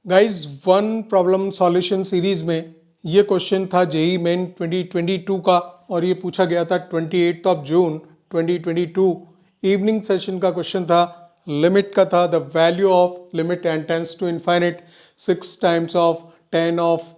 Guys one problem solution series में ये question था जेई मेन 2022 का और ये पूछा गया था 28 जून 2022 इवनिंग सेशन का क्वेश्चन था। लिमिट का था the value of limit and tends to infinite 6 times of 10 of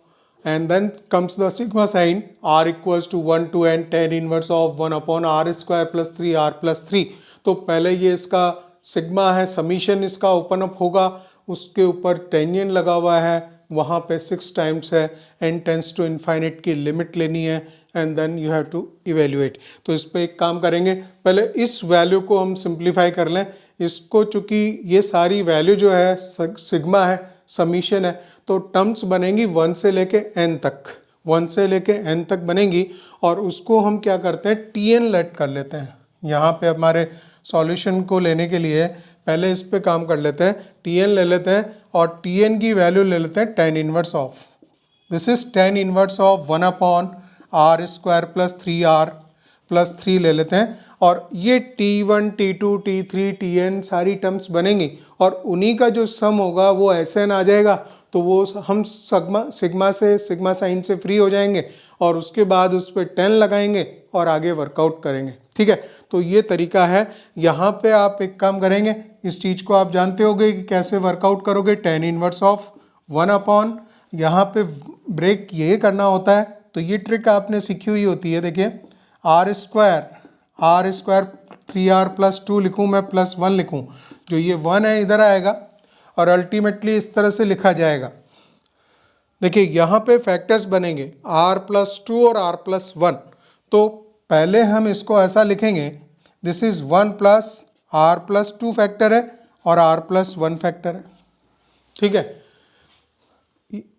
and then comes the sigma sign r equals to 1 to n tan inverse of 1 upon r square plus 3r plus 3। तो पहले ये इसका sigma है, summation इसका open up होगा, उसके ऊपर tangent लगा हुआ है, वहाँ पे 6 टाइम्स है, n टेंस टू इनफाइनाइट की लिमिट लेनी है and then you have to evaluate. तो इस पर एक काम करेंगे, पहले इस वैल्यू को हम सिंप्लीफाई कर लें। इसको चूंकि ये सारी वैल्यू जो है सिग्मा है, समीशन है, तो टर्म्स बनेंगी 1 से लेके n तक, 1 से लेके n तक बनेंगी और उसको हम क्या करते हैं tn लेट कर लेते हैं। यहाँ पे हमारे सॉल्यूशन को लेने के लिए पहले इस पे काम कर लेते हैं, tn ले लेते हैं और tn की वैल्यू ले लेते हैं tan inverse of, this is tan inverse of 1 upon r square plus 3r plus 3 ले लेते हैं और ये t1 t2 t3 tn सारी टर्म्स बनेंगी और उन्हीं का जो सम होगा वो Sn आ जाएगा। तो वो हम सिग्मा साइन से फ्री हो जाएंगे और उसके बाद उस पर 10 लगाएंगे और आगे वर्कआउट करेंगे। ठीक है, तो ये तरीका है। यहाँ पे आप एक काम करेंगे, इस चीज़ को आप जानते होंगे कि कैसे वर्कआउट करोगे। tan इनवर्स ऑफ 1 अपॉन, यहाँ पे ब्रेक ये करना होता है, तो ये ट्रिक आपने सीखी हुई होती है। देखिए r स्क्वायर 3r प्लस 2 लिखूँ मैं प्लस 1 लिखूँ, जो ये 1 है इधर आएगा और अल्टीमेटली इस तरह से लिखा जाएगा। देखिए यहाँ पे फैक्टर्स बनेंगे r प्लस 2 और r प्लस 1। तो पहले हम इसको ऐसा लिखेंगे, this is 1 plus r plus 2 factor है और r प्लस 1 फैक्टर है। ठीक है,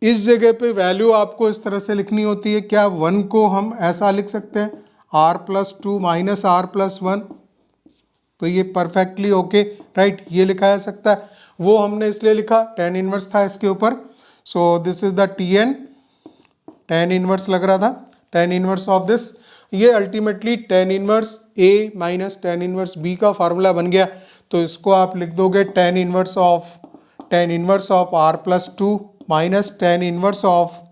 इस जगह पे वैल्यू आपको इस तरह से लिखनी होती है। क्या 1 को हम ऐसा लिख सकते हैं r plus 2 minus r plus 1, तो ये परफेक्टली ओके राइट, ये लिखा जा सकता है। वो हमने इसलिए लिखा, tan इनवर्स था इसके ऊपर, so this is the tn, tan inverse लग रहा था, tan इनवर्स ऑफ दिस, ये ultimately tan inverse a minus tan inverse b का फार्मूला बन गया। तो इसको आप लिख दोगे tan inverse of r plus 2 minus tan inverse of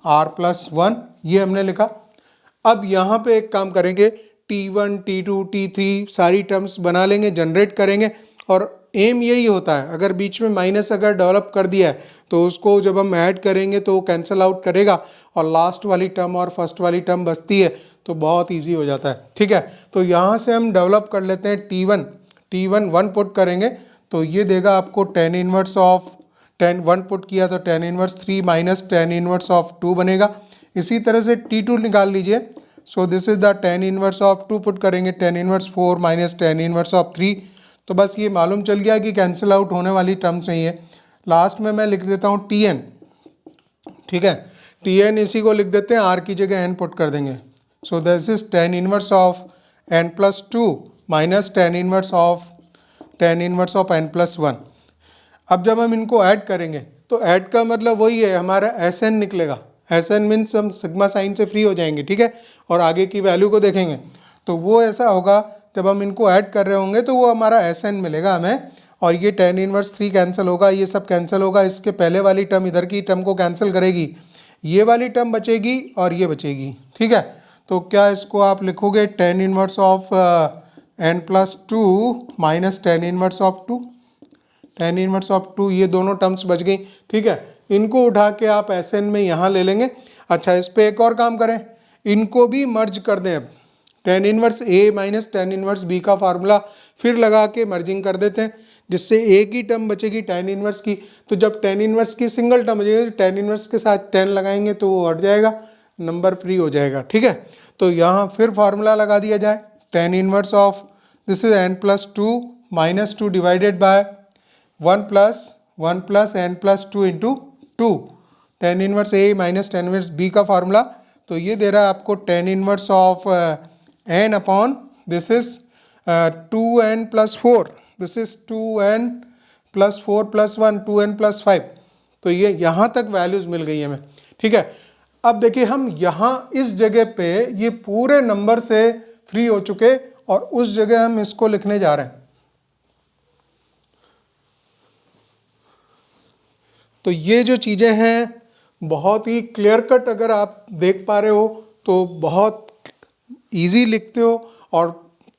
r plus 1, ये हमने लिखा। अब यहाँ पे एक काम करेंगे, t1 t2 t3 सारी टर्म्स बना लेंगे, जनरेट करेंगे और एम यही होता है, अगर बीच में माइनस अगर डेवलप कर दिया है तो उसको जब हम ऐड करेंगे तो वो कैंसिल आउट करेगा और लास्ट वाली टर्म और फर्स्ट वाली टर्म बचती है, तो बहुत इजी हो जाता है। ठीक है, तो यहाँ से हम डेवलप कर लेते हैं t1 1 पुट करेंगे तो ये देगा आपको tan इनवर्स ऑफ 1 पुट किया तो tan inverse 3 minus tan inverse of 2 बनेगा। इसी तरह से t2 निकाल लीजिए, so this is the tan inverse of 2 put करेंगे, tan inverse 4 minus tan inverse of 3। तो बस ये मालूम चल गया कि कैंसिल आउट होने वाली टर्म्स नहीं है। लास्ट में मैं लिख देता हूँ tn। ठीक है, tn इसी को लिख देते हैं, r की जगह n पुट कर देंगे, so this is tan inverse of n plus 2 minus tan inverse of n plus 1। अब जब हम इनको ऐड करेंगे तो ऐड का मतलब वही है, हमारा Sn निकलेगा। Sn मीन्स हम सिग्मा साइन से फ्री हो जाएंगे। ठीक है, और आगे की वैल्यू को देखेंगे तो वो ऐसा होगा, जब हम इनको ऐड कर रहे होंगे तो वो हमारा Sn मिलेगा हमें और ये tan इनवर्स 3 कैंसिल होगा, ये सब कैंसिल होगा, इसके पहले वाली टर्म इधर की टर्म को कैंसिल करेगी, ये वाली टर्म बचेगी और ये बचेगी। ठीक है, तो क्या इसको आप लिखोगे tan inverse of n plus 2 minus tan inverse of 2, tan inverse of 2, ये दोनों टर्म्स बच गई। ठीक है, इनको उठा के आप Sn में यहाँ ले लेंगे। अच्छा, इस पे एक और काम करें, इनको भी मर्ज कर दें। अब tan inverse a minus tan inverse b का फार्मूला फिर लगा के मर्जिंग कर देते हैं, जिससे एक ही टर्म बचेगी tan इनवर्स की। तो जब tan इनवर्स की सिंगल टर्म बचेगी, tan इनवर्स के साथ 10 लगाएंगे तो वो हट जाएगा, नंबर फ्री हो जाएगा। ठीक है, तो यहाँ फिर फार्मूला लगा दिया जाए, tan inverse of this is n plus 2 minus 2 divided by 1 plus n plus 2 into 2, tan inverse a minus tan inverse b का फार्मूला। तो ये दे रहा है आपको tan inverse of n upon this is 2n plus 4, this is 2n plus 4 plus 1 2n plus 5। तो ये यहाँ तक वैल्यूज मिल गई हमें। ठीक है, अब देखिए हम यहाँ इस जगह पे ये पूरे नंबर से फ्री हो चुके और उस जगह हम इसको लिखने जा रहे हैं। तो ये जो चीज़ें हैं बहुत ही क्लियर कट अगर आप देख पा रहे हो तो बहुत इजी लिखते हो, और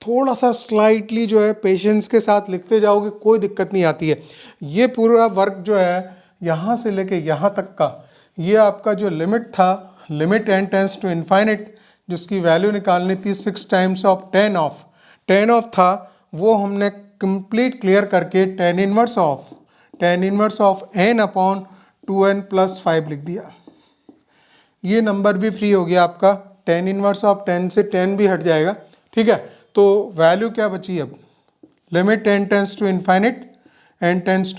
थोड़ा सा स्लाइटली जो है पेशेंस के साथ लिखते जाओगे, कोई दिक्कत नहीं आती है। ये पूरा वर्क जो है यहाँ से लेके यहाँ तक का, ये आपका जो लिमिट था, limit n tends to infinite, जिसकी वैल्यू निकालनी थी 6 टाइम्स ऑफ टेन ऑफ था, वो हमने कंप्लीट क्लियर करके tan inverse of n upon 2n plus 5 लिख दिया। ये नंबर भी फ्री हो गया आपका, टेन इनवर्स ऑफ 10 से 10 भी हट जाएगा, ठीक है। तो वैल्यू क्या बची अब, limit n tends to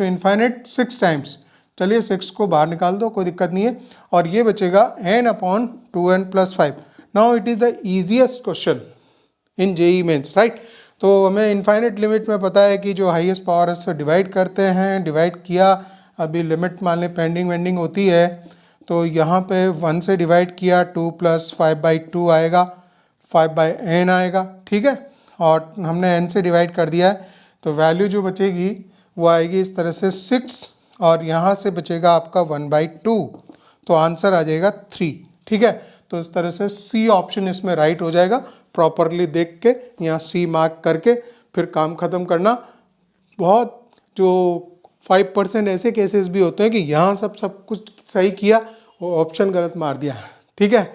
infinite 6 times, चलिए 6 को बाहर निकाल दो, कोई दिक्कत नहीं है, और ये बचेगा n upon 2n plus 5। Now it is the easiest question in JEE Mains, right. तो हमें इनफाइनिट लिमिट में पता है कि जो हाईएस्ट पावर है उससे डिवाइड करते हैं, डिवाइड किया, अभी लिमिट मान लें पेंडिंग वेंडिंग होती है, तो यहाँ पे 1 से डिवाइड किया, 2 प्लस 5/2 आएगा, 5/n आएगा, ठीक है, और हमने n से डिवाइड कर दिया है, तो वैल्यू जो बचेगी वो आएगी इस तरह से 6, और यहाँ से बचेगा आपका 1/2, तो आंसर आ जाएगा 3, ठीक है। तो इस तरह से सी ऑप्शन इसमें राइट हो जाएगा, प्रॉपरली देख के यहाँ सी मार्क करके फिर काम ख़त्म करना। बहुत जो 5% ऐसे केसेस भी होते हैं कि यहाँ सब कुछ सही किया, वो ऑप्शन गलत मार दिया, ठीक है।